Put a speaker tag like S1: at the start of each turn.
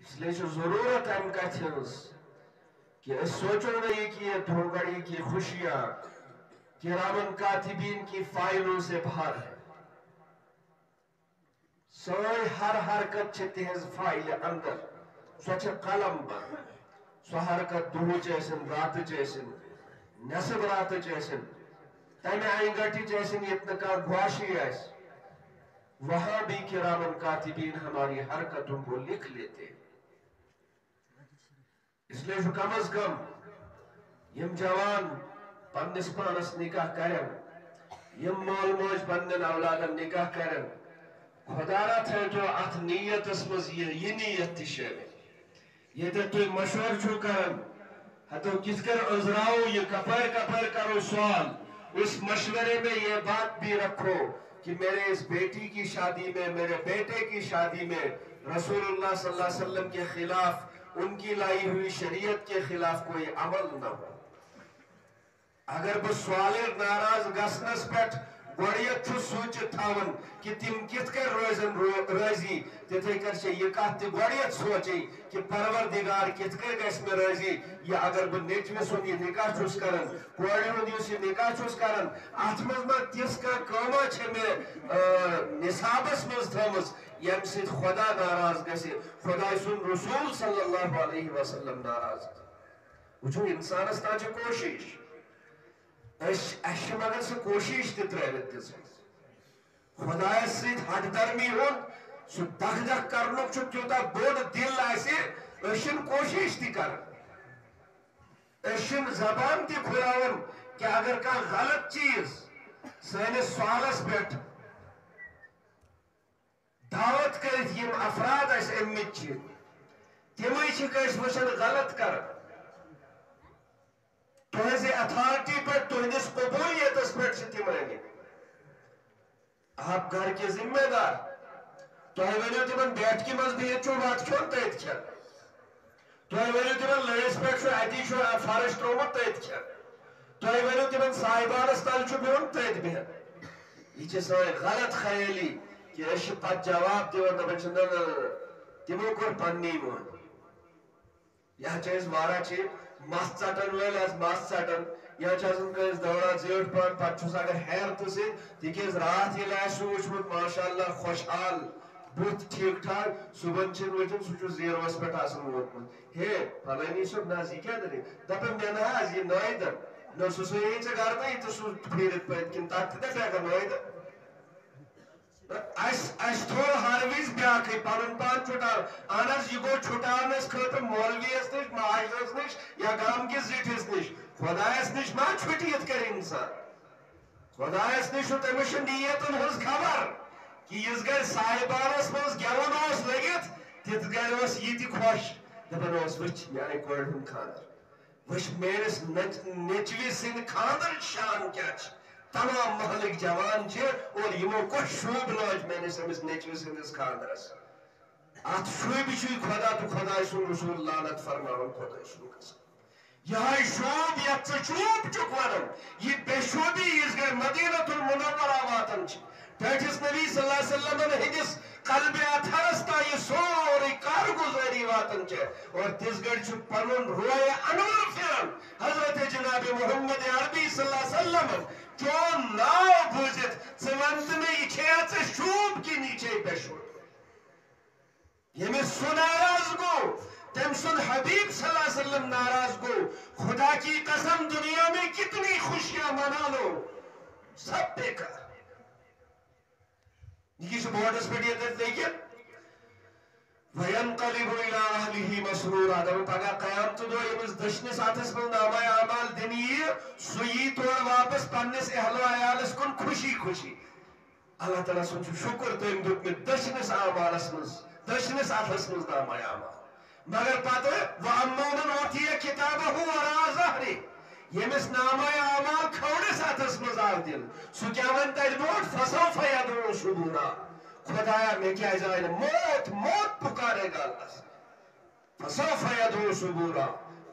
S1: اس لیے ضرورت ہے کہ اس سوچو نہیں کہ یہ دھوکڑی کی خوشیاں کرامن کاتبین کی فائلوں سے باہر ہے. سوئی ہر حرکت چھے تہز فائل اندر سوچ قلم بر سو حرکت دہو چیسن رات چیسن نصب رات چیسن تمہیں آئیں گٹی چیسن اتنکا گواشی ایس وہاں بھی کرامن کاتبین ہماری حرکتوں کو لکھ لیتے. اس لیے جو کم از کم یم جوان پنس پانس نکاح کرن یم مول موج پنن اولادن نکاح کرن خدا را تھے تو ات نیت اسمز یہ نیت تشے یہ تو مشور چھو کرن ہتو کس کر عذراؤ یہ کپر کرو سوال اس مشورے میں یہ بات بھی رکھو کہ میرے اس بیٹی کی شادی میں میرے بیٹے کی شادی میں رسول اللہ صلی اللہ علیہ وسلم کے خلاف ان کی لائی ہوئی شریعت کے خلاف کوئی عمل نہ ہو. اگر بس سوال ناراض گسنس پیٹ گوڑیت چھو سوچ تھاون کہ تم کت کر روزن رازی تیتھے کر چھے یہ کہتے گوڑیت سوچیں کہ پروردگار کت کر گیس میں رازی یا اگر بس نیچوے سن یہ نکاح چھوس کرن گوڑی ہوں دیو سے نکاح چھوس کرن آتمز میں تیس کا کاما چھے میں نصابس مز تھامس یم سے خدا ناراض گیسے خدا سن رسول صلی اللہ علیہ وسلم ناراض وچھو انسان استا چھے کوشش اشم اگر سے کوشش تی تریوت تی سے خدای سید حد درمی ہون سو دخ کرنک چھو کیوتا بود دل آئیسے اشم کوشش تی کر اشم زبان تی کھلاون کہ اگر کا غلط چیز سینے سوالس بیٹھ دعوت کرت یم افراد اس امت چی تیموی چی کش وشن غلط کر تو ایسے اتھارٹی پر تو ہندس قبولیت اس پر چھتی مرنگی آپ گھر کے ذمہ دار تو ہے ویلیو تیمن بیٹ کی مزدیت چھو بات کیوں تیت کیا تو ہے ویلیو تیمن لیس پیٹ چھو ایتی چھو فارش رومت تیت کیا تو ہے ویلیو تیمن صاحبان استال چھو بیون تیت بھی ہے یہ چھے سوئے غلط خیلی کہ ایش پت جواب دیو دبن چندن تیمو کر پنی مون یہ چیز وارا چھے ماست چاٹن ویل از ماست چاٹن یا چاہتن کہ اس دورہ زیوٹ پان پچھوس اگر حیر تو سے دیکھیں اس رات یہ لائے سوچ مت ماشاءاللہ خوشحال بہت ٹھیک ٹھاک صبح چن وچن سوچو زیر وس پہ آسن موت مت ہے پھلینی سب نازی کیا دنے دپن میں نہ آز یہ نوئی در نو سوسو یہی سے گارتا ہی تو سو پھیرت پہت کن تاکتی در کیا کر نوئی در اس تھوڑ ہارویز بیاکی پانن پان چھوٹا آناز یہ گو چھوٹا آناز کھلتا مولوی اس نش معاش اس نش یا گام کے زیٹ اس نش خدا اس نش ما چھوٹیت کر انسان خدا اس نش و تمشن نیتن ہز خبر کہ اس گر صاحبان اس منز گیون اس لگت تیت گر اس یہ تی خوش دبن اس وچ میانے کوڑ ہم کھاندر وچ میرس نیچوی سن کھاندر شان کیا چھ تمام محلک جوان چھے اور یمو کو شوب لاج میں نے سمجھ نیچوی سندس خاندرس آت شوب چھوئی خدا تو خدا سن رسول لعنت فرماون خدا سن قسم یہ شوب یا چوب چکوانم یہ بے شوبی اس گئے مدینہ المنور آواتن چھے پیٹھس نبی صلی اللہ علیہ وسلم حدیث قلب اتھرستا یہ سوری کارگزاری واتن چھے اور تیزگڑ چھو پنن روئے انور فرن حضرت جناب محمد عربی صلی اللہ علیہ وسلم چون ناو بوزت سمانت میں یہ کھیت سے شوب کی نیچے پیشو یہ میں سن ناراض گو تم سن حبیب صلی اللہ علیہ وسلم ناراض گو خدا کی قسم دنیا میں کتنی خوشیاں منا لو سب بیکار یہ سے بہت اس پر یہ دیکھئے وَيَنْقَلِبُ إِلَىٰ أَهْلِهِ مَسْرُورًا دب پگا قیام تو دو یہ دشن ساتھس من نامہ اعمال دنی سوئی توڑ واپس پنس اہل و عیالس کن خوشی خوشی اللہ تعالیٰ سنچو شکر تو امدود میں دشنس اعمالس من دشنس آتھس من نامہ اعمال مگر پتہ وَأَمَّوْنَنْ وَتِيَ كِتَابَهُ وَرَا ظَهْرِ یمس نامہ اعمال کھوڑس آتھس من آر دل سو کیا ون تجموٹ فَسَوْفَ يَدْعُو شُبُورًا خدایا میں کیا جائے موت موت پکارے گا اللہ سے فَسَوْفَ يَدْعُو شُبُورًا